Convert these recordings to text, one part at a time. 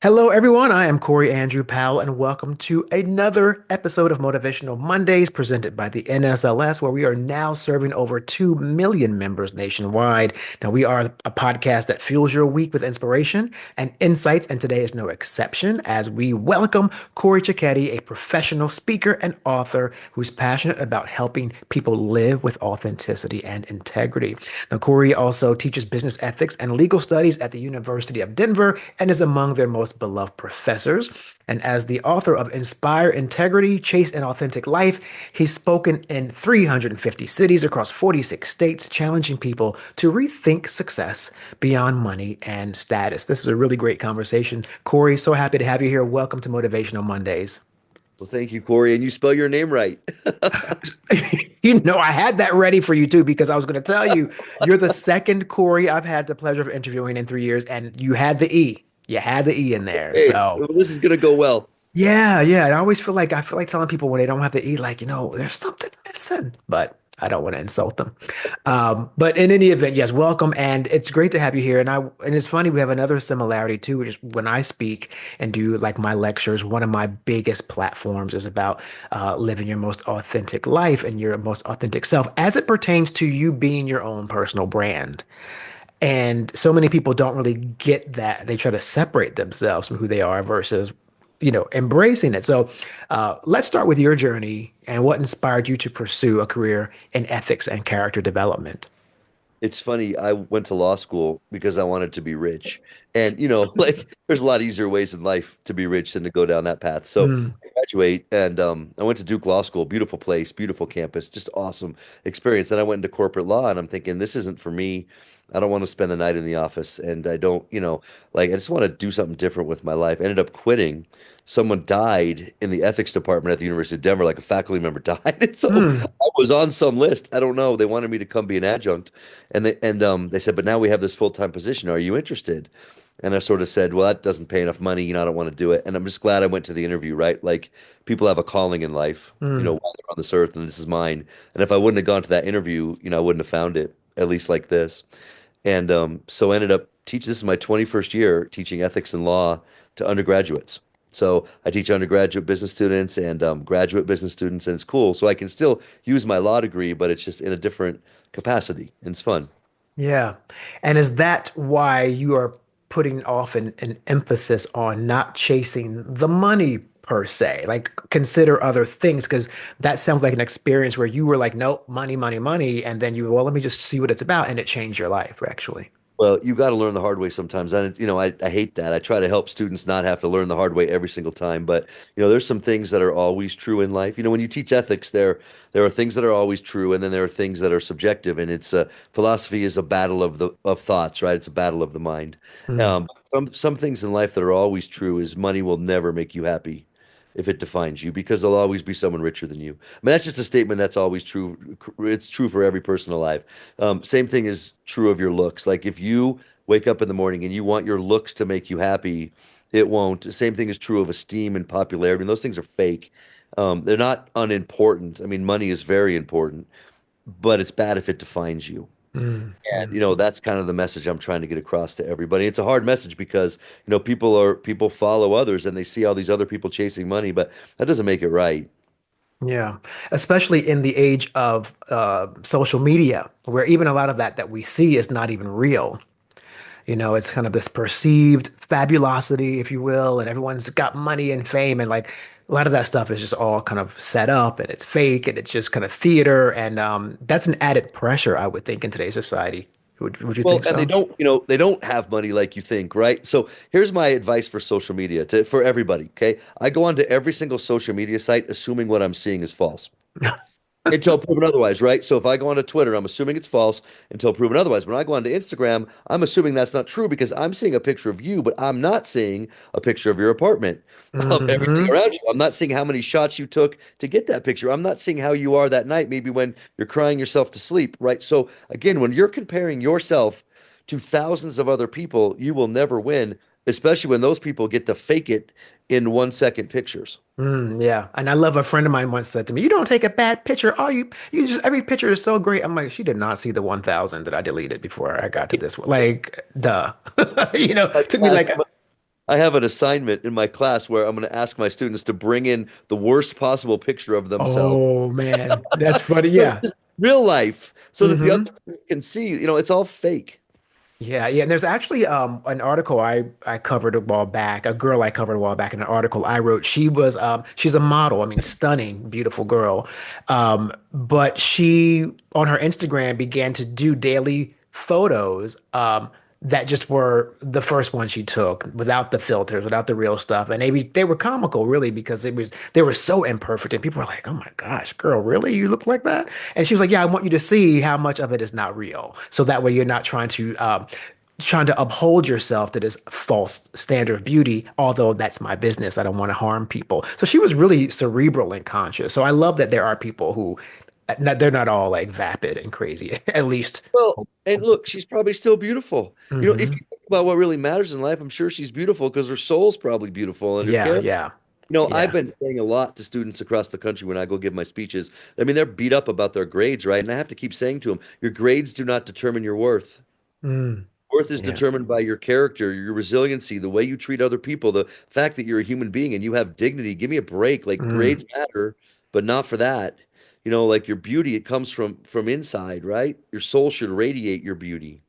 Hello, everyone. I am Corey Andrew Powell, and welcome to another episode of Motivational Mondays presented by the NSLS, where we are now serving over 2 million members nationwide. Now, we are a podcast that fuels your week with inspiration and insights, and today is no exception as we welcome Corey Ciocchetti, a professional speaker and author who's passionate about helping people live with authenticity and integrity. Now, Corey also teaches business ethics and legal studies at the University of Denver and is among their most beloved professors. And as the author of Inspire Integrity, Chase an Authentic Life, he's spoken in 350 cities across 46 states, challenging people to rethink success beyond money and status. This is a really great conversation. Corey, so happy to have you here. Welcome to Motivational Mondays. Well, thank you, Corey, and you spell your name right. I had that ready for you too, because I was going to tell you, you're the second Corey I've had the pleasure of interviewing in 3 years, and you had the E. You had the E in there. Hey, So well, this is gonna go well. yeah. And I feel like telling people when they don't have to eat, like, there's something missing, but I don't want to insult them. But in any event, yes, welcome, and it's great to have you here. And it's funny, we have another similarity too, which is when I speak and do like my lectures, one of my biggest platforms is about living your most authentic life and your most authentic self as it pertains to you being your own personal brand. And so many people don't really get that. They try to separate themselves from who they are versus, embracing it. So let's start with your journey and what inspired you to pursue a career in ethics and character development. It's funny, I went to law school because I wanted to be rich. And, like there's a lot easier ways in life to be rich than to go down that path. So Mm, I graduate and I went to Duke Law School, beautiful place, beautiful campus, just awesome experience. Then I went into corporate law and I'm thinking, this isn't for me. I don't want to spend the night in the office and I don't, like I just want to do something different with my life. Ended up quitting. Someone died in the ethics department at the University of Denver, like a faculty member died. And so mm, I was on some list. I don't know. They wanted me to come be an adjunct. And they said, but now we have this full-time position. Are you interested? And I sort of said, well, that doesn't pay enough money. I don't want to do it. And I'm just glad I went to the interview, right? Like people have a calling in life, mm. while they're on this earth, and this is mine. And if I wouldn't have gone to that interview, I wouldn't have found it, at least like this. And so I ended up teaching. This is my 21st year teaching ethics and law to undergraduates. So I teach undergraduate business students and graduate business students, and it's cool. So I can still use my law degree, but it's just in a different capacity, and it's fun. Yeah. And is that why you are putting off an emphasis on not chasing the money per se? Like consider other things, because that sounds like an experience where you were like, nope, money, money, money. And then well, let me just see what it's about. And it changed your life, actually. Well, you got to learn the hard way sometimes. And, I hate that. I try to help students not have to learn the hard way every single time. But, there's some things that are always true in life. When you teach ethics, there are things that are always true, and then there are things that are subjective. And philosophy is a battle of thoughts, right? It's a battle of the mind. Mm, Some things in life that are always true is money will never make you happy if it defines you because there'll always be someone richer than you. I mean, that's just a statement that's always true. It's true for every person alive. Same thing is true of your looks. Like if you wake up in the morning and you want your looks to make you happy, it won't. The same thing is true of esteem and popularity. And those things are fake. They're not unimportant. I mean, money is very important, but it's bad if it defines you. mm, And mm. that's kind of the message I'm trying to get across to everybody. It's a hard message because people follow others and they see all these other people chasing money, but that doesn't make it right. Yeah, especially in the age of social media, where even a lot of that we see is not even real. It's kind of this perceived fabulosity, if you will, and everyone's got money and fame, and like a lot of that stuff is just all kind of set up and it's fake and it's just kind of theater, and that's an added pressure, I would think, in today's society. Would you Well, think and they so? don't, they don't have money like you think, right? So here's my advice for social media for everybody. Okay, I go onto every single social media site assuming what I'm seeing is false. Until proven otherwise, right? So if I go onto Twitter, I'm assuming it's false until proven otherwise. When I go onto Instagram, I'm assuming that's not true because I'm seeing a picture of you, but I'm not seeing a picture of your apartment, of everything Hmm. around you. I'm not seeing how many shots you took to get that picture. I'm not seeing how you are that night, maybe when you're crying yourself to sleep, right? So again, when you're comparing yourself to thousands of other people, you will never win, especially when those people get to fake it in 1 second pictures. Yeah, and I love a friend of mine once said to me, "You don't take a bad picture. Oh, you just every picture is so great." I'm like, she did not see the 1,000 that I deleted before I got to this one. Like, duh. Like Took me last like, I have an assignment in my class where I'm going to ask my students to bring in the worst possible picture of themselves. Oh man, that's funny. Yeah. Just real life, so that the other Hmm. person can see, it's all fake. Yeah, yeah. And there's actually an article I covered a while back, a girl I covered a while back in an article I wrote. She's a model, I mean, stunning, beautiful girl. But she on her Instagram began to do daily photos that just were the first one she took without the filters, without the real stuff. And they were comical really because they were so imperfect and people were like, "Oh my gosh, girl, really? You look like that?" And she was like, "Yeah, I want you to see how much of it is not real. So that way you're not trying to uphold yourself to this false standard of beauty, although that's my business. I don't want to harm people." So she was really cerebral and conscious. So I love that there are people who they're not all like vapid and crazy, at least. Well, and look, she's probably still beautiful. If Hmm. you think about what really matters in life, I'm sure she's beautiful because her soul's probably beautiful and her Yeah, character. yeah, I've yeah. been saying a lot to students across the country when I go give my speeches. I mean, they're beat up about their grades, right? And I have to keep saying to them, your grades do not determine your worth. Mm, Worth is yeah. determined by your character, your resiliency, the way you treat other people, the fact that you're a human being and you have dignity. Give me a break. Like Mm. grades matter, but not for that. Like your beauty, it comes from inside, right? Your soul should radiate your beauty.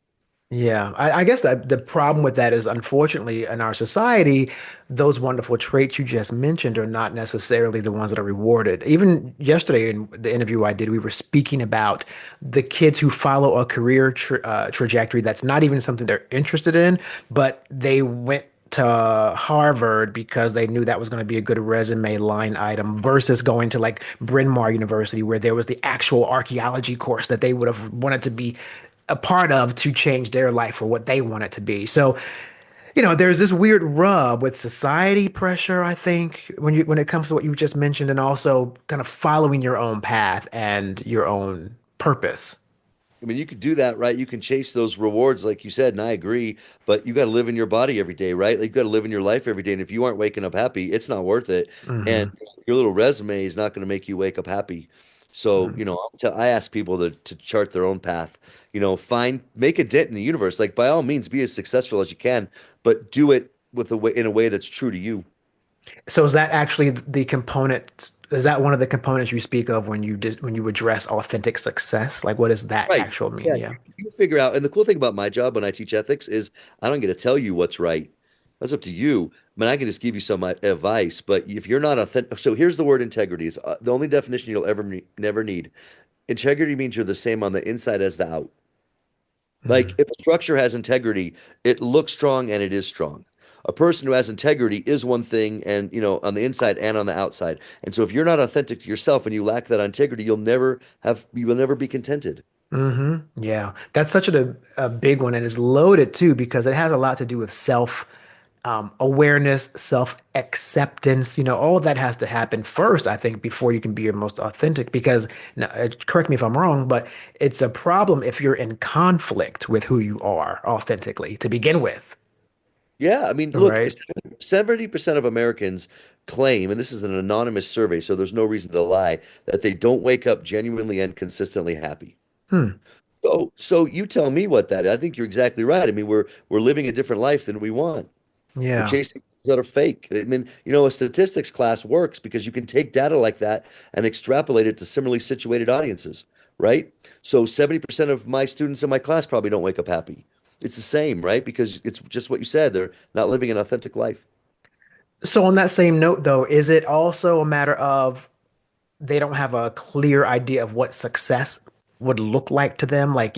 Yeah, I guess that the problem with that is, unfortunately, in our society, those wonderful traits you just mentioned are not necessarily the ones that are rewarded. Even yesterday in the interview I did, we were speaking about the kids who follow a career trajectory that's not even something they're interested in, but they went to Harvard because they knew that was going to be a good resume line item versus going to like Bryn Mawr University, where there was the actual archaeology course that they would have wanted to be a part of to change their life for what they want it to be. So, there's this weird rub with society pressure, I think, when it comes to what you just mentioned, and also kind of following your own path and your own purpose. I mean, you could do that, right? You can chase those rewards, like you said, and I agree, but you got to live in your body every day, right? Like you got to live in your life every day. And if you aren't waking up happy, it's not worth it. And Hmm. your little resume is not going to make you wake up happy. So, I ask people to chart their own path, make a dent in the universe. Like by all means, be as successful as you can, but do it in a way that's true to you. So is that actually the component? Is that one of the components you speak of when you address authentic success? Like, what does that Right. actual mean? Yeah. Yeah. You figure out. And the cool thing about my job when I teach ethics is I don't get to tell you what's right. That's up to you. I mean, I can just give you some advice, but if you're not authentic, so here's the word integrity. It's the only definition you'll never need. Integrity means you're the same on the inside as the out. Like Mm. if a structure has integrity, it looks strong and it is strong. A person who has integrity is one thing and on the inside and on the outside. And so if you're not authentic to yourself and you lack that integrity, you will never be contented. Hmm. Yeah, that's such a big one, and it's loaded too because it has a lot to do with self awareness, self acceptance. All of that has to happen first, I think, before you can be your most authentic. Because, now, correct me if I'm wrong, but it's a problem if you're in conflict with who you are authentically to begin with, Yeah, I mean, look, right? 70% of Americans claim, and this is an anonymous survey, so there's no reason to lie, that they don't wake up genuinely and consistently happy. Hmm. So you tell me what that is. I think you're exactly right. I mean, we're living a different life than we want. We're Yeah. chasing things that are fake. I mean, a statistics class works because you can take data like that and extrapolate it to similarly situated audiences, right? So 70% of my students in my class probably don't wake up happy. It's the same, right? Because it's just what you said. They're not living an authentic life. So on that same note, though, is it also a matter of they don't have a clear idea of what success would look like to them? Like,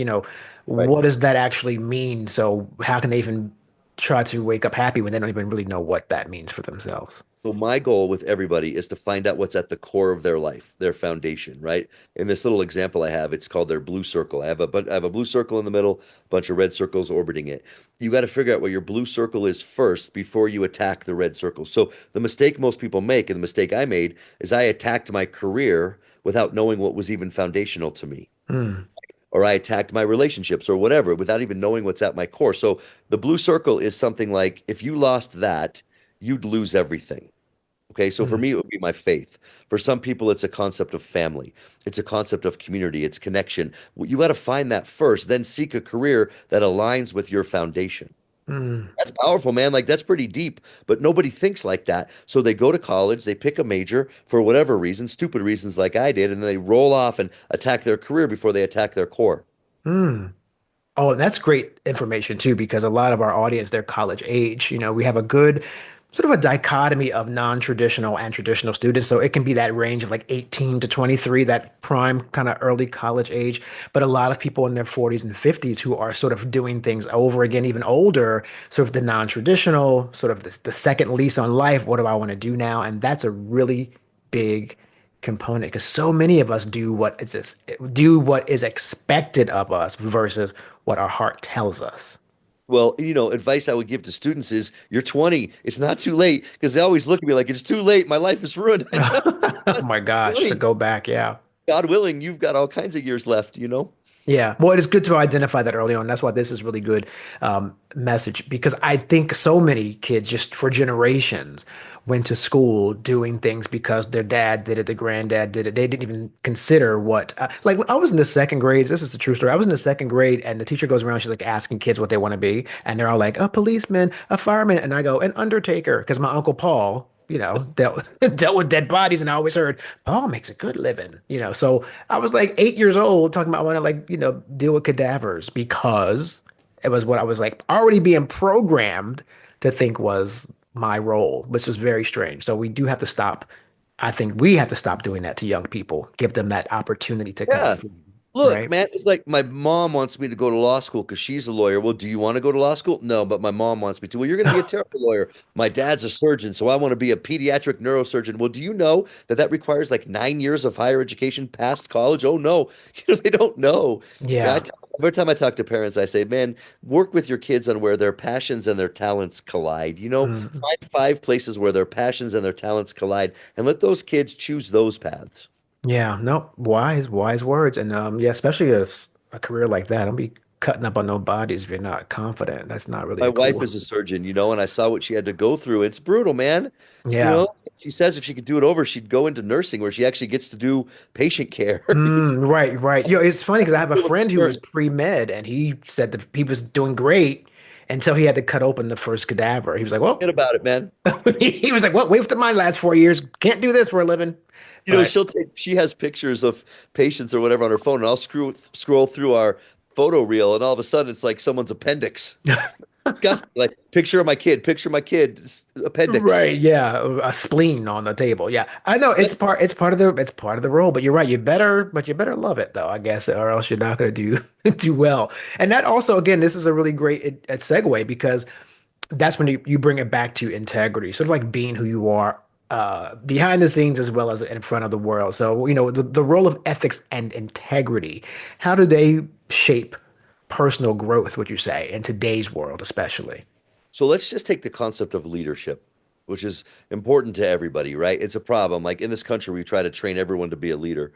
Right. what does that actually mean? So how can they even try to wake up happy when they don't even really know what that means for themselves? So my goal with everybody is to find out what's at the core of their life, their foundation, right? In this little example I have, it's called their blue circle. I have a blue circle in the middle, a bunch of red circles orbiting it. You got to figure out what your blue circle is first before you attack the red circle. So the mistake most people make, and the mistake I made, is I attacked my career without knowing what was even foundational to me. Hmm. Or I attacked my relationships or whatever without even knowing what's at my core. So the blue circle is something like if you lost that, you'd lose everything. Okay, so for Hmm. me, it would be my faith. For some people, it's a concept of family. It's a concept of community. It's connection. You got to find that first, then seek a career that aligns with your foundation. Mm. That's powerful, man. Like that's pretty deep, but nobody thinks like that. So they go to college, they pick a major for whatever reason, stupid reasons like I did, and then they roll off and attack their career before they attack their core. Mm. Oh, and that's great information too, because a lot of our audience, they're college age. We have a good sort of a dichotomy of non-traditional and traditional students. So it can be that range of like 18 to 23, that prime kind of early college age. But a lot of people in their 40s and 50s who are sort of doing things over again, even older, sort of the non-traditional, sort of the second lease on life. What do I want to do now? And that's a really big component because so many of us do what is expected of us versus what our heart tells us. Well, advice I would give to students is you're 20. It's not too late because they always look at me like it's too late. My life is ruined. I know. Oh my gosh, to 20. go back, yeah. God willing, you've got all kinds of years left. Yeah, well, it is good to identify that early on. That's why this is really good message because I think so many kids just for generations went to school doing things because their dad did it, their granddad did it. They didn't even consider like I was in the second grade. This is a true story. I was in the second grade and the teacher goes around, she's like asking kids what they want to be. And they're all like, a policeman, a fireman. And I go, an undertaker. Because my Uncle Paul, dealt with dead bodies. And I always heard, Paul makes a good living. So I was like 8 years old talking about I want to like, deal with cadavers because it was what I was like already being programmed to think was my role, which was very strange. So we do have to stop. I think we have to stop doing that to young people, give them that opportunity to Yeah. conform, Look, right? man, it's like my mom wants me to go to law school because she's a lawyer. Well, do you want to go to law school? No, but my mom wants me to. Well, you're going to be a terrible lawyer. My dad's a surgeon, so I want to be a pediatric neurosurgeon. Well, do you know that that requires like 9 years of higher education past college? Oh, no. They don't know. Yeah, Yeah. every time I talk to parents, I say, man, work with your kids on where their passions and their talents collide. Mm. Find 5 places where their passions and their talents collide and let those kids choose those paths. Yeah. No, wise words. And yeah, especially a career like that. Don't be cutting up on no bodies if you're not confident. That's not really My a wife cool. is a surgeon, and I saw what she had to go through. It's brutal, man. You Yeah. know, she says if she could do it over, she'd go into nursing where she actually gets to do patient care. Right, right. It's funny because I have a friend who was Sure. pre-med and he said that he was doing great until he had to cut open the first cadaver. He was like, well, Forget about it, man. he was like, well, wasted my last 4 years. Can't do this for a living. But She has pictures of patients or whatever on her phone, and I'll scroll through our photo reel, and all of a sudden it's like someone's appendix. Disgusting. Like picture my kid, appendix. right, yeah, a spleen on the table. Yeah, I know it's part of the role. But you're right. You better love it though, I guess, or else you're not going to do do well. And that also, again, this is a really great segue because that's when you bring it back to integrity, sort of like being who you are behind the scenes as well as in front of the world. So, the role of ethics and integrity, how do they shape personal growth, would you say, in today's world, especially? So let's just take the concept of leadership, which is important to everybody, right? It's a problem. Like in this country, we try to train everyone to be a leader.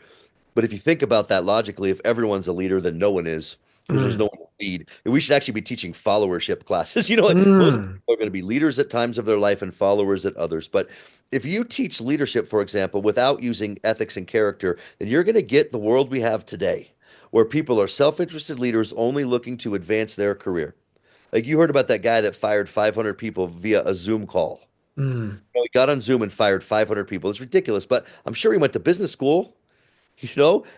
But if you think about that logically, if everyone's a leader, then no one is because there's no Mm, one to lead. And we should actually be teaching followership classes. Like most mm, people are going to be leaders at times of their life and followers at others. But if you teach leadership, for example, without using ethics and character, then you're going to get the world we have today, where people are self-interested leaders only looking to advance their career. Like you heard about that guy that fired 500 people via a Zoom call. mm, He got on Zoom and fired 500 people. It's ridiculous, but I'm sure he went to business school.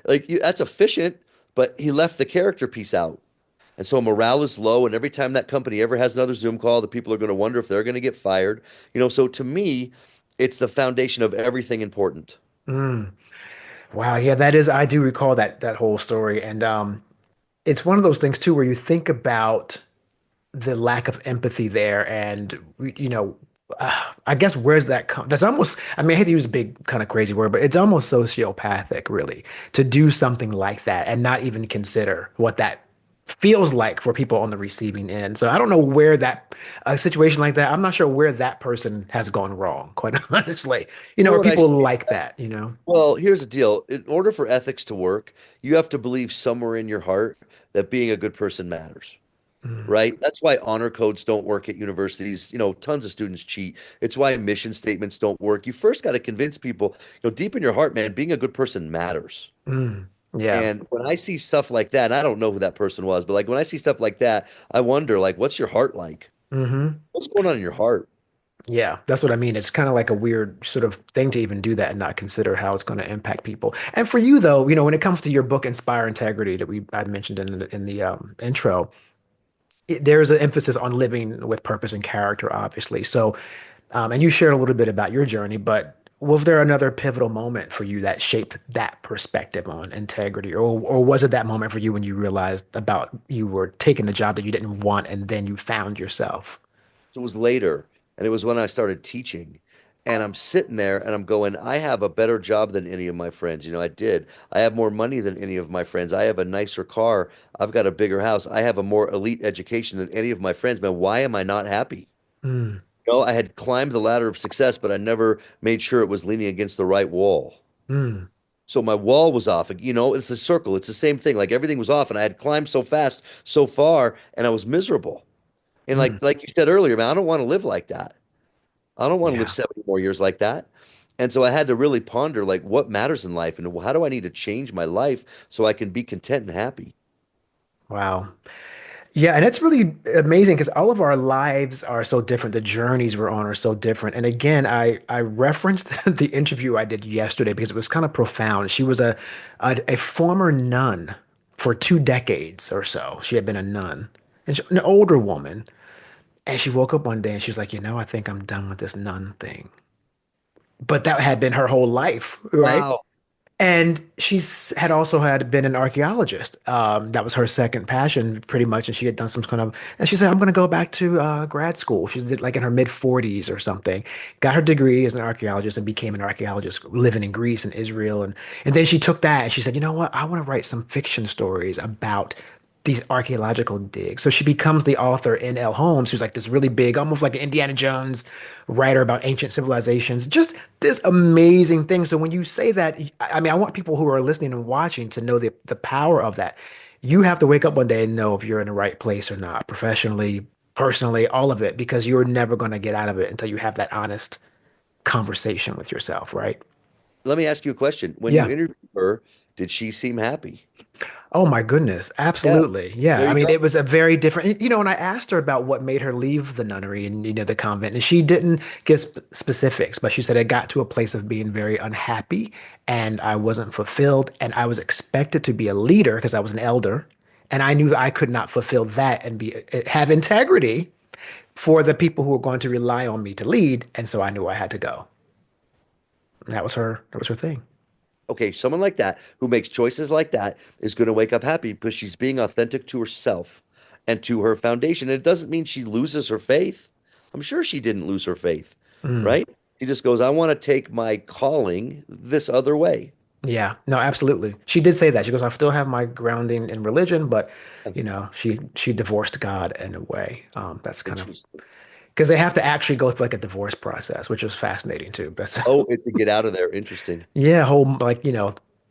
That's efficient, but he left the character piece out. And so morale is low. And every time that company ever has another Zoom call, the people are going to wonder if they're going to get fired. So to me, it's the foundation of everything important. mm. Wow, yeah, I do recall that whole story. And it's one of those things too where you think about the lack of empathy there and I guess where's that come that's almost, I mean, I hate to use a big kind of crazy word, but it's almost sociopathic really to do something like that and not even consider what that feels like for people on the receiving end. So I don't know where that a situation like that, I'm not sure where that person has gone wrong, quite honestly. You know Or what I people say? like that. Well, here's the deal. In order for ethics to work, you have to believe somewhere in your heart that being a good person matters. Mm, Right? That's why honor codes don't work at universities. Tons of students cheat. It's why mission statements don't work. You first got to convince people, deep in your heart, man, being a good person matters. mm, yeah. And when I see stuff like that, and I don't know who that person was, but like when I see stuff like that, I wonder, like, what's your heart like? Hmm. What's going on in your heart? Yeah, that's what I mean. It's kind of like a weird sort of thing to even do that and not consider how it's going to impact people. And for you, though, when it comes to your book, Inspire Integrity, that I mentioned in the intro, there's an emphasis on living with purpose and character, obviously. So, and you shared a little bit about your journey, but was there another pivotal moment for you that shaped that perspective on integrity, or was it that moment for you when you realized about you were taking a job that you didn't want and then you found yourself? So it was later, and it was when I started teaching. And I'm sitting there and I'm going, I have a better job than any of my friends. I did. I have more money than any of my friends. I have a nicer car. I've got a bigger house. I have a more elite education than any of my friends. Man, why am I not happy? Mm, I had climbed the ladder of success, but I never made sure it was leaning against the right wall. mm, So my wall was off. It's a circle. It's the same thing. Like everything was off, and I had climbed so fast, so far, and I was miserable. And mm. like you said earlier, man, I don't want to live like that. I don't want to live Yeah. 70 more years like that. And so I had to really ponder like what matters in life and how do I need to change my life so I can be content and happy. Wow. Yeah, and it's really amazing because all of our lives are so different. The journeys we're on are so different. And again, I referenced the interview I did yesterday because it was kind of profound. She was a former nun for 2 decades or so. She had been a nun, and an older woman. And she woke up one day and she was like, I think I'm done with this nun thing. But that had been her whole life, right? Wow. And had also had been an archaeologist. That was her second passion, pretty much. And she had done some kind of, and she said, I'm going to go back to grad school. She did like in her mid 40s or something, got her degree as an archaeologist and became an archaeologist living in Greece and Israel. And then she took that and she said, you know what? I want to write some fiction stories about these archaeological digs. So she becomes the author in L. Holmes, who's like this really big, almost like an Indiana Jones writer about ancient civilizations. Just this amazing thing. So when you say that, I mean, I want people who are listening and watching to know the power of that. You have to wake up one day and know if you're in the right place or not, professionally, personally, all of it, because you're never going to get out of it until you have that honest conversation with yourself, right? Let me ask you a question. When you Yeah. interviewed her, did she seem happy? Oh my goodness, Yeah. absolutely. Yeah. There I you mean, go. it was a very different, and I asked her about what made her leave the nunnery and, the convent, and she didn't give specifics, but she said it got to a place of being very unhappy and I wasn't fulfilled and I was expected to be a leader because I was an elder and I knew I could not fulfill that and have integrity for the people who were going to rely on me to lead. And so I knew I had to go. And that was her thing. Okay, someone like that who makes choices like that is going to wake up happy because she's being authentic to herself and to her foundation. And it doesn't mean she loses her faith. I'm sure she didn't lose her faith, Mm. right? She just goes, I want to take my calling this other way. Yeah, no, absolutely. She did say that. She goes, I still have my grounding in religion, but she divorced God in a way. That's kind of Interesting. because they have to actually go through like a divorce process, which was fascinating too. That's Oh, to get out of there. Interesting. yeah, whole like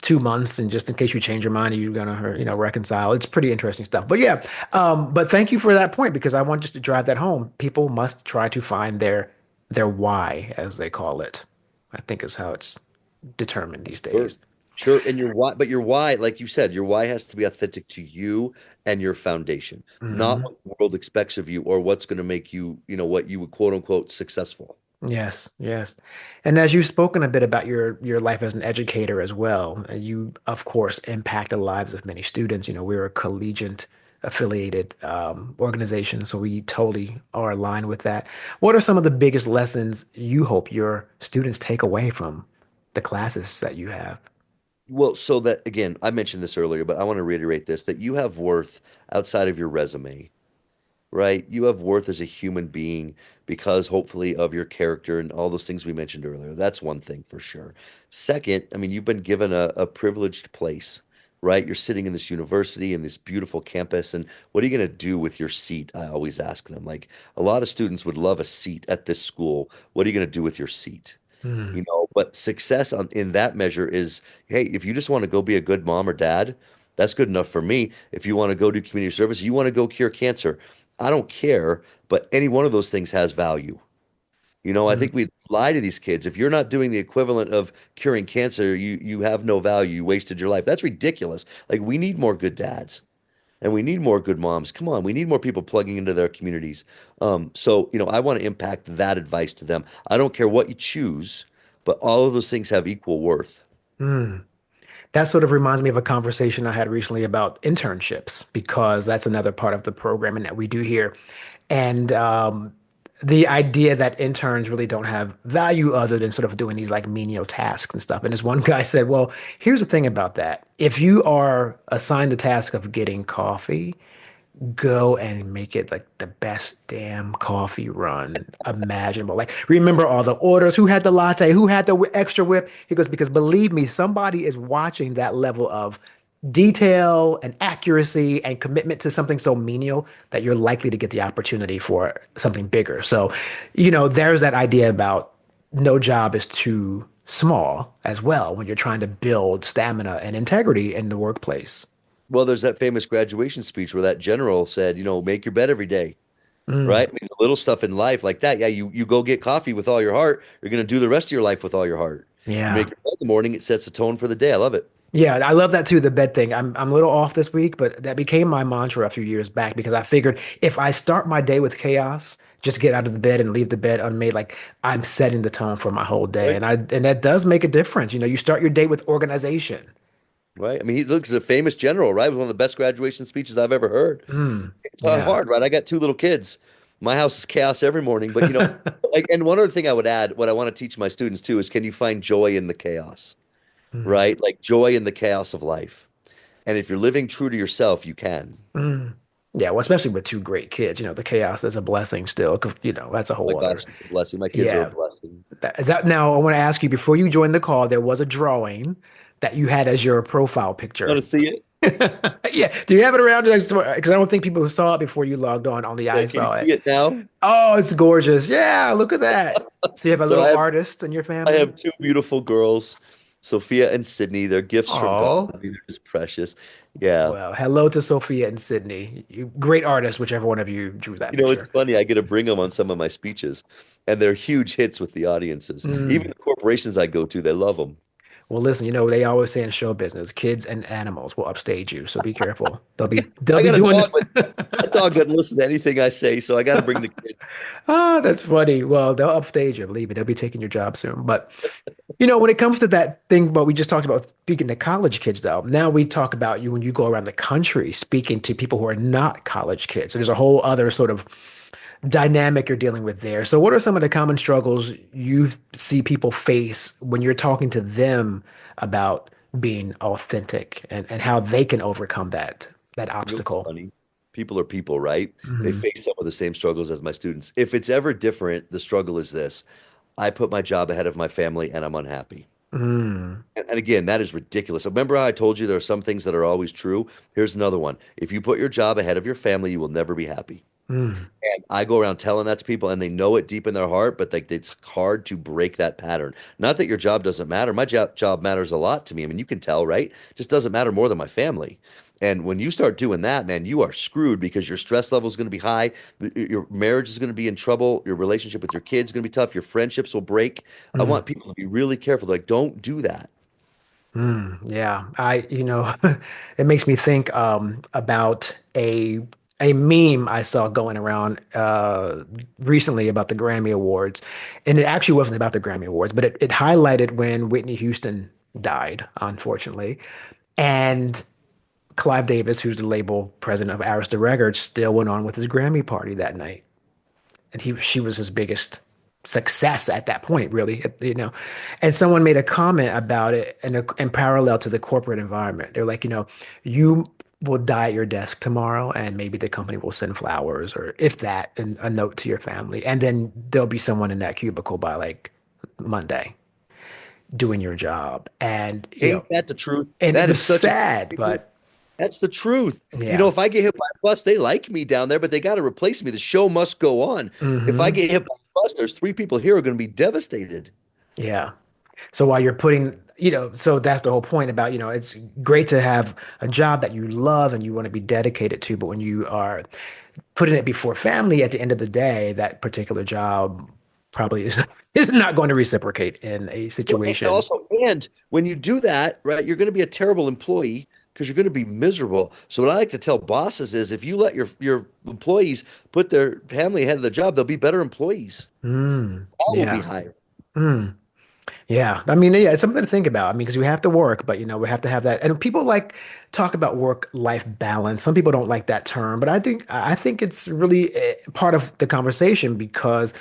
2 months, and just in case you change your mind, you're gonna reconcile. It's pretty interesting stuff. But yeah, but thank you for that point because I want just to drive that home. People must try to find their why, as they call it. I think is how it's determined these Sure. days. Sure. And your why, but your why, like you said, your why has to be authentic to you and your foundation, not Hmm. what the world expects of you or what's going to make you, what you would quote unquote successful. Yes, yes. And as you've spoken a bit about your life as an educator as well, you of course impact the lives of many students. We're a collegiate affiliated organization, so we totally are aligned with that. What are some of the biggest lessons you hope your students take away from the classes that you have? Well, so that again, I mentioned this earlier, but I want to reiterate this that you have worth outside of your resume, right? You have worth as a human being because hopefully of your character and all those things we mentioned earlier. That's one thing for sure. Second, I mean, you've been given a privileged place, right? You're sitting in this university in this beautiful campus, and what are you going to do with your seat? I always ask them. Like a lot of students would love a seat at this school. What are you going to do with your seat? Hmm. But success in that measure is, hey, if you just want to go be a good mom or dad, that's good enough for me. If you want to go do community service, you want to go cure cancer, I don't care, but any one of those things has value. I Hmm. think we lie to these kids. If you're not doing the equivalent of curing cancer, you have no value. You wasted your life. That's ridiculous. Like we need more good dads. and we need more good moms. Come on, we need more people plugging into their communities. I want to impact that advice to them. I don't care what you choose, but all of those things have equal worth. Mm. That sort of reminds me of a conversation I had recently about internships, because that's another part of the programming that we do here. And the idea that interns really don't have value other than sort of doing these like menial tasks and stuff. And this one guy said, well, here's the thing about that. If you are assigned the task of getting coffee, go and make it like the best damn coffee run imaginable. Like, remember all the orders, who had the latte, who had the extra whip. He goes, because believe me, somebody is watching that level of detail and accuracy and commitment to something so menial that you're likely to get the opportunity for something bigger. So, there's that idea about no job is too small as well when you're trying to build stamina and integrity in the workplace. Well, there's that famous graduation speech where that general said, make your bed every day, Mm, right? I mean, the little stuff in life like that. Yeah, you go get coffee with all your heart. You're going to do the rest of your life with all your heart. You make yeah. your bed in the morning, it sets the tone for the day. I love it. Yeah, I love that too, the bed thing. I'm a little off this week, but that became my mantra a few years back because I figured if I start my day with chaos, just get out of the bed and leave the bed unmade, like I'm setting the tone for my whole day. Right. And that does make a difference. You start your day with organization. Right. I mean, he looks a famous general, right? It was one of the best graduation speeches I've ever heard. Mm, It's not yeah. hard, right? I got two little kids. My house is chaos every morning, but like, and one other thing I would add, what I want to teach my students too, is can you find joy in the chaos, Mm, right? Like joy in the chaos of life. And if you're living true to yourself, you can. mm. Yeah, well, especially with two great kids, the chaos is a blessing still, 'cause, that's a My whole other. gosh, it's a blessing. My kids are a Yeah. blessing. Is that now? I want to ask you, before you joined the call, there was a drawing that you had as your profile Want picture. to see it? Yeah. Do you have it around? Because I don't think people saw it before you logged on. Only Yeah, I can you saw see it. it now? Oh, it's gorgeous. Yeah, look at that. So you have a So little artist in your I family? have two beautiful girls, Sophia and Sydney. They're gifts from God. Oh, I mean, they're just precious. Yeah. well, hello to Sophia and Sydney. Great artists, whichever one of you drew that It's picture. funny. I get to bring them on some of my speeches, and they're huge hits with the audiences. Even Mm. the corporations I go to, they love them. Well, listen, they always say in show business, kids and animals will upstage you, so be careful. They'll I be got a doing. dog, but that dog doesn't listen to anything I say, so I got to bring the kid. Ah, that's funny. Well, they'll upstage you, believe me. They'll be taking your job soon. But when it comes to that thing, what we just talked about speaking to college kids, though, now we talk about you when you go around the country speaking to people who are not college kids. So there's a whole other sort of dynamic you're dealing with there. So what are some of the common struggles you see people face when you're talking to them about being authentic and how they can overcome that What's obstacle? funny? People are people, right? They Hmm. face some of the same struggles as my students. If it's ever different, the struggle is this. I put my job ahead of my family and I'm unhappy. Mm, And again, that is ridiculous. Remember how I told you there are some things that are always true? Here's another one. If you put your job ahead of your family, you will never be happy. mm, And I go around telling that to people, and they know it deep in their heart, but like it's hard to break that pattern. Not that your job doesn't matter. My job matters a lot to me. I mean, you can tell, right? It just doesn't matter more than my family. And when you start doing that, man, you are screwed because your stress level is going to be high. Your marriage is going to be in trouble. Your relationship with your kids is going to be tough. Your friendships will break. I mm. want people to be really careful. Like, don't do that. Yeah, it makes me think about a meme I saw going around recently about the Grammy Awards, and it actually wasn't about the Grammy Awards, but it highlighted when Whitney Houston died, unfortunately, and Clive Davis, who's the label president of Arista Records, still went on with his Grammy party that night, and she was his biggest success at that point, really. And someone made a comment about it in parallel to the corporate environment. They're like, you will die at your desk tomorrow, and maybe the company will send flowers or if that, and a note to your family, and then there'll be someone in that cubicle by like Monday doing your job, and Ain't that the truth? and it That was is such a sad, but That's the truth. yeah. If I get hit by a bus, they like me down there, but they got to replace me. The show must go on. If I Hmm. get hit by a bus, there's three people here who are going to be devastated. Yeah. So while you're so that's the whole point about, it's great to have a job that you love and you want to be dedicated to, but when you are putting it before family at the end of the day, that particular job probably is is not going to reciprocate in a Well, and situation. also, and when you do that, right, you're going to be a terrible employee because you're going to be miserable. So what I like to tell bosses is if you let your employees put their family ahead of the job, they'll be better employees. All will be Yeah. higher. Mm. Yeah, I mean, yeah, it's something to think about. I mean, because we have to work, but we have to have that. And people like talk about work-life balance. Some people don't like that term, but I think it's really part of the conversation because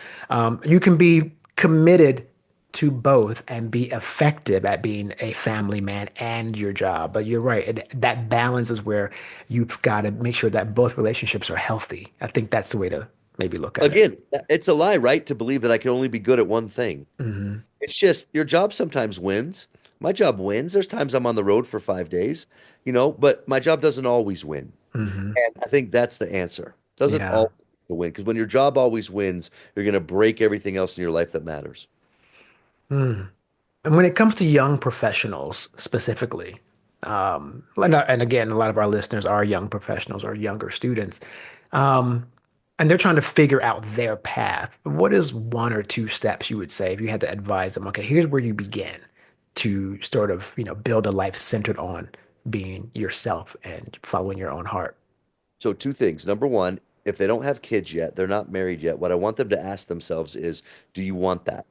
you can be committed to both and be effective at being a family man and your job. But you're right, that balance is where you've got to make sure that both relationships are healthy. I think that's the way to maybe look at it. Again, it's a lie, right? To believe that I can only be good at one thing. Hmm. It's just your job sometimes wins. My job wins. There's times I'm on the road for 5 days, but my job doesn't always win. Hmm. And I think that's the answer. Doesn't Yeah. always win because when your job always wins, you're going to break everything else in your life that matters. Mm. And when it comes to young professionals specifically, and again, a lot of our listeners are young professionals or younger students, um, and they're trying to figure out their path. What is one or two steps you would say if you had to advise them? Okay, here's where you begin to sort of, build a life centered on being yourself and following your own heart. So, two things. Number one, if they don't have kids yet, they're not married yet, what I want them to ask themselves is, do you want that?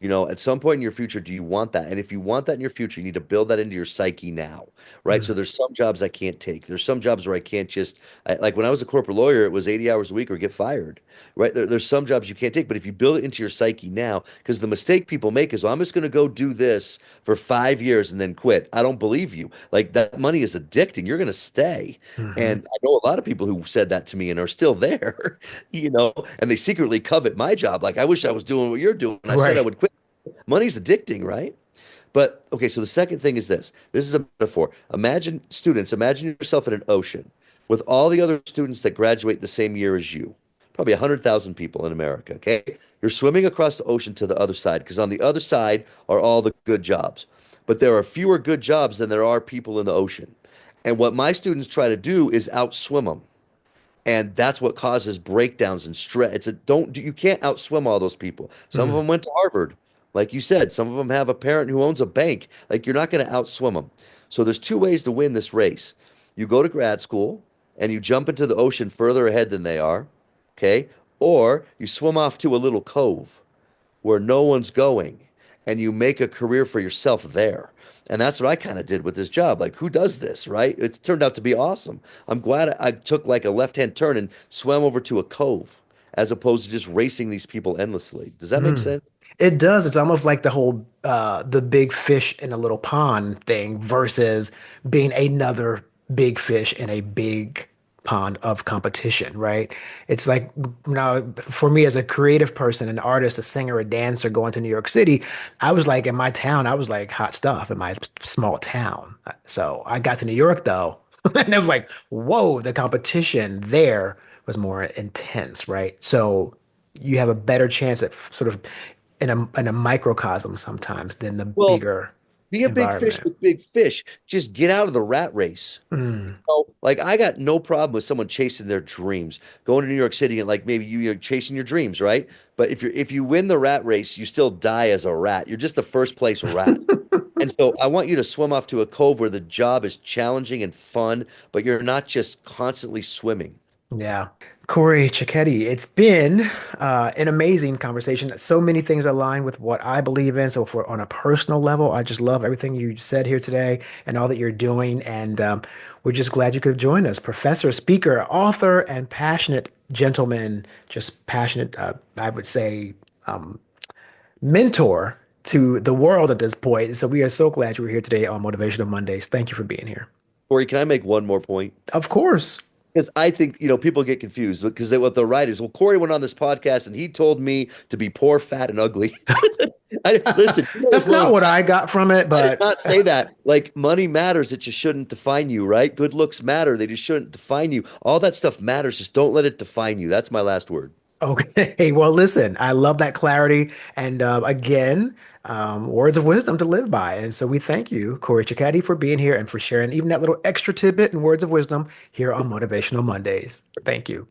At some point in your future, do you want that? And if you want that in your future, you need to build that into your psyche now, right? So Mm, there's some jobs I can't take. There's some jobs where I can't like when I was a corporate lawyer, it was 80 hours a week or get fired, right? There's some jobs you can't take, but if you build it into your psyche now, because the mistake people make is, well, I'm just going to go do this for 5 years and then quit. I don't believe you. Like that money is addicting. You're going to stay. mhm. And I know a lot of people who said that to me and are still there, and they secretly covet my job. Like, I wish I was doing what you're doing. I said I Right. would quit. Money's addicting, right? But okay, so the second thing is this. This is a metaphor. Imagine yourself in an ocean with all the other students that graduate the same year as you. Probably 100,000 people in America, okay? You're swimming across the ocean to the other side because on the other side are all the good jobs. But there are fewer good jobs than there are people in the ocean. And what my students try to do is outswim them, and that's what causes breakdowns and stress. You can't outswim all those people. Some of Mm, them went to Harvard, like you said. Some of them have a parent who owns a bank. Like, you're not going to outswim them. So there's two ways to win this race. You go to grad school and you jump into the ocean further ahead than they are, okay? Or you swim off to a little cove where no one's going and you make a career for yourself there. And that's what I kind of did with this job. Like, who does this, right? It turned out to be awesome. I'm glad I took like a left-hand turn and swam over to a cove as opposed to just racing these people endlessly. Does that make mm. sense? It does. It's almost like the whole the big fish in a little pond thing versus being another big fish in a big pond of competition, right? It's like now for me as a creative person, an artist, a singer, a dancer going to New York City, I was like in my town, I was like hot stuff in my small town. So I got to New York though, and it was like, whoa, the competition there was more intense, right? So you have a better chance at sort of in a microcosm sometimes than the Well, bigger be a big fish environment. with big fish. Just get out of the rat race. Mm, Like, I got no problem with someone chasing their dreams, going to New York City and like maybe you're chasing your dreams, right? But if you win the rat race, you still die as a rat. You're just the first place rat. And so I want you to swim off to a cove where the job is challenging and fun, but you're not just constantly swimming. yeah. Corey Ciocchetti, it's been an amazing conversation. So many things align with what I believe in. So, for on a personal level, I just love everything you said here today and all that you're doing. And we're just glad you could join us. Professor, speaker, author, and passionate gentleman, just passionate, I would say, um, mentor to the world at this point. So, we are so glad you were here today on Motivational Mondays. Thank you for being here. Corey, can I make one more point? Of course. Because I think, people get confused because what they're right is, well, Corey went on this podcast and he told me to be poor, fat, and ugly. Listen, you know as That's well not as what I got from it, I did but not say that. Like, money matters. It just shouldn't define you, right? Good looks matter. They just shouldn't define you. All that stuff matters. Just don't let it define you. That's my last word. okay. Well, listen, I love that clarity. And again, words of wisdom to live by. And so we thank you, Corey Ciocchetti, for being here and for sharing even that little extra tidbit and words of wisdom here on Motivational Mondays. Thank you.